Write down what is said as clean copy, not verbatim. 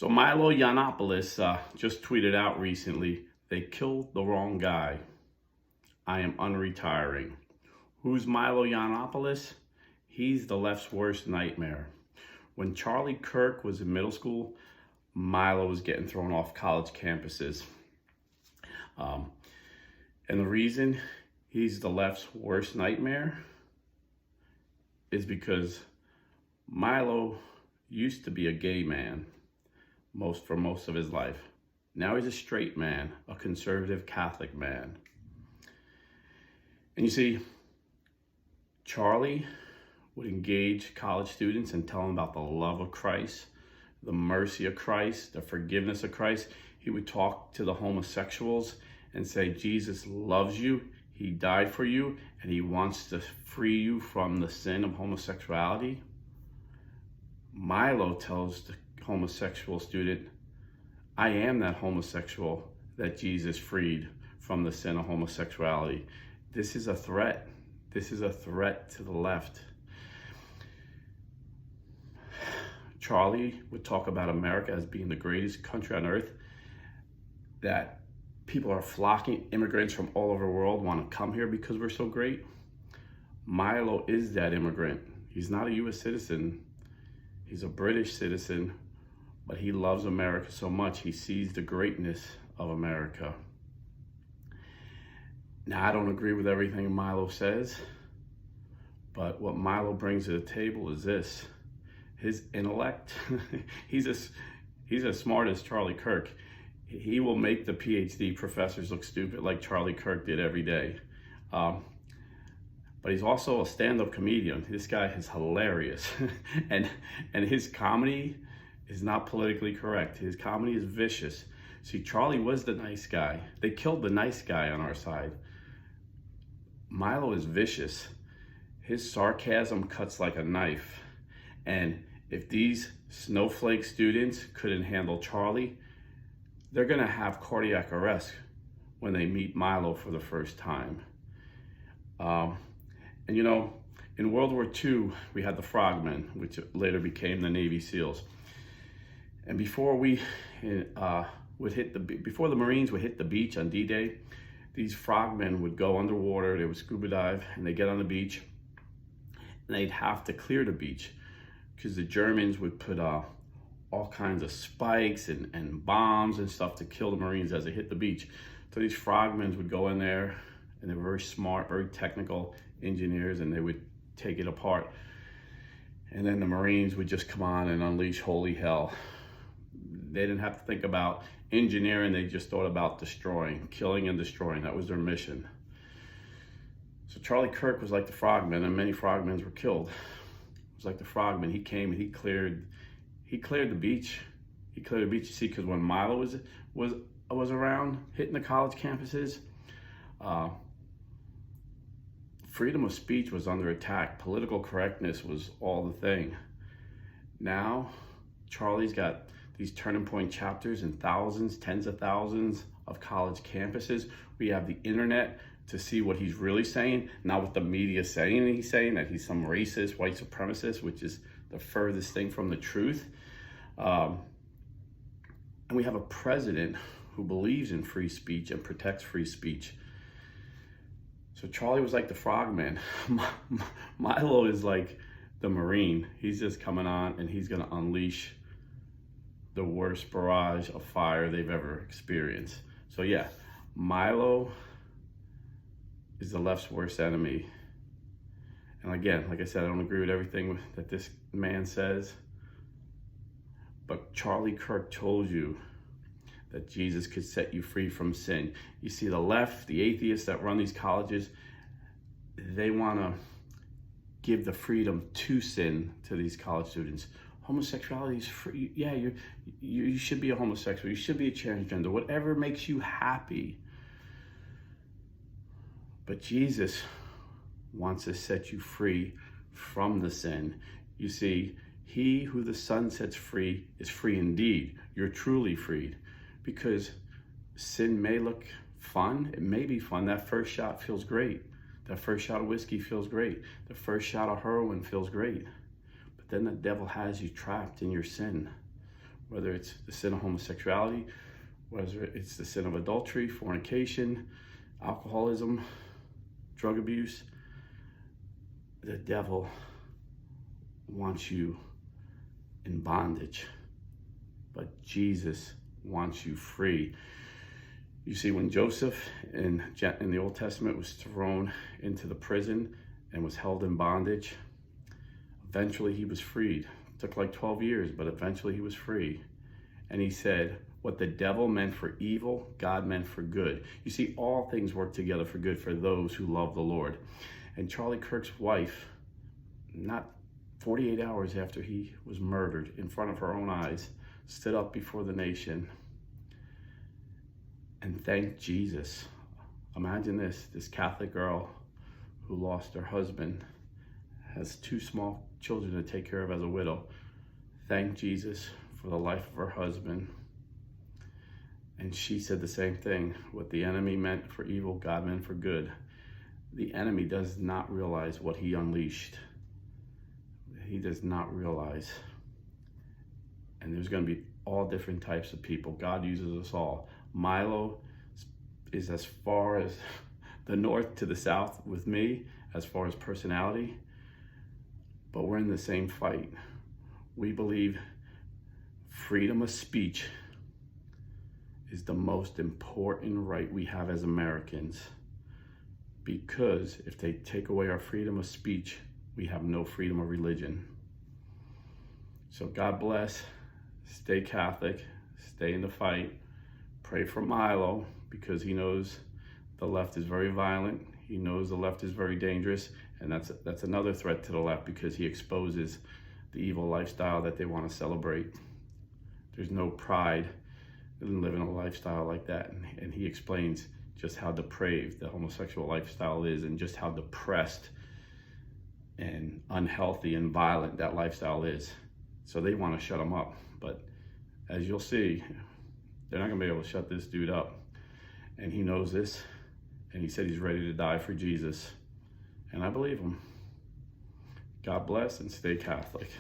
So Milo Yiannopoulos just tweeted out recently, "They killed the wrong guy. I am unretiring." Who's Milo Yiannopoulos? He's the left's worst nightmare. When Charlie Kirk was in middle school, Milo was getting thrown off college campuses. And the reason he's the left's worst nightmare is because Milo used to be a gay man for most of his life. Now he's a straight man, a conservative Catholic man. And you see, Charlie would engage college students and tell them about the love of Christ, the mercy of Christ, the forgiveness of Christ. He would talk to the homosexuals and say, Jesus loves you, he died for you, and he wants to free you from the sin of homosexuality. Milo tells the homosexual student, I am that homosexual that Jesus freed from the sin of homosexuality. This is a threat. This is a threat to the left. Charlie would talk about America as being the greatest country on earth, that people are flocking, immigrants from all over the world want to come here because we're so great. Milo is that immigrant. He's not a US citizen. He's a British citizen, but he loves America so much, he sees the greatness of America. Now, I don't agree with everything Milo says, but what Milo brings to the table is this. His intellect, he's as smart as Charlie Kirk. He will make the PhD professors look stupid like Charlie Kirk did every day. But he's also a stand-up comedian. This guy is hilarious. and his comedy is not politically correct. His comedy is vicious. See, Charlie was the nice guy. They killed the nice guy on our side. Milo is vicious. His sarcasm cuts like a knife. And if these snowflake students couldn't handle Charlie, they're gonna have cardiac arrest when they meet Milo for the first time. And you know, in World War II, we had the frogmen, which later became the Navy SEALs. And before before the Marines would hit the beach on D-Day, these frogmen would go underwater, they would scuba dive, and they get on the beach, and they'd have to clear the beach because the Germans would put all kinds of spikes and bombs and stuff to kill the Marines as they hit the beach. So these frogmen would go in there, and they were very smart, very technical engineers, and they would take it apart. And then the Marines would just come on and unleash holy hell. They didn't have to think about engineering, they just thought about destroying, killing and destroying. That was their mission. So Charlie Kirk was like the frogman, and many frogmen were killed. It was like the frogman. He came and he cleared the beach. He cleared the beach, you see, because when Milo was around hitting the college campuses, freedom of speech was under attack. Political correctness was all the thing. Now, Charlie's got these turning point chapters in thousands, tens of thousands of college campuses. We have the internet to see what he's really saying, not what the media is saying. He's saying that he's some racist, white supremacist, which is the furthest thing from the truth. And we have a president who believes in free speech and protects free speech. So Charlie was like the frogman. Milo is like the Marine. He's just coming on and he's gonna unleash the worst barrage of fire they've ever experienced. So yeah, Milo is the left's worst enemy. And again, like I said, I don't agree with everything that this man says, but Charlie Kirk told you that Jesus could set you free from sin. You see, the left, the atheists that run these colleges, they want to give the freedom to sin to these college students. Homosexuality is free. Yeah, you should be a homosexual. You should be a transgender. Whatever makes you happy. But Jesus wants to set you free from the sin. You see, he who the Son sets free is free indeed. You're truly freed. Because sin may look fun. It may be fun. That first shot feels great. That first shot of whiskey feels great. The first shot of heroin feels great. But then the devil has you trapped in your sin. whether it's the sin of homosexuality, whether it's the sin of adultery, fornication, alcoholism, drug abuse. The devil wants you in bondage, but Jesus wants you free. You see, when Joseph in the Old Testament was thrown into the prison and was held in bondage, eventually he was freed. It took like 12 years, but eventually he was free. And he said, what the devil meant for evil, God meant for good. You see, all things work together for good for those who love the Lord. And Charlie Kirk's wife, not 48 hours after he was murdered in front of her own eyes, stood up before the nation and thanked Jesus. Imagine this Catholic girl who lost her husband, has 2 small children to take care of as a widow, thanked Jesus for the life of her husband. And she said the same thing. What the enemy meant for evil, God meant for good. The enemy does not realize what he unleashed. He does not realize. And there's going to be all different types of people. God uses us all. Milo is as far as the north to the south with me, as far as personality, but we're in the same fight. We believe freedom of speech is the most important right we have as Americans, because if they take away our freedom of speech, we have no freedom of religion. So God bless. Stay Catholic. Stay in the fight. Pray for Milo, because he knows the left is very violent. He knows the left is very dangerous, and that's another threat to the left, because he exposes the evil lifestyle that they want to celebrate. There's no pride in living a lifestyle like that, and he explains just how depraved the homosexual lifestyle is, and just how depressed and unhealthy and violent that lifestyle is. So they want to shut him up, but as you'll see, they're not going to be able to shut this dude up. And he knows this, and he said he's ready to die for Jesus. And I believe him. God bless, and stay Catholic.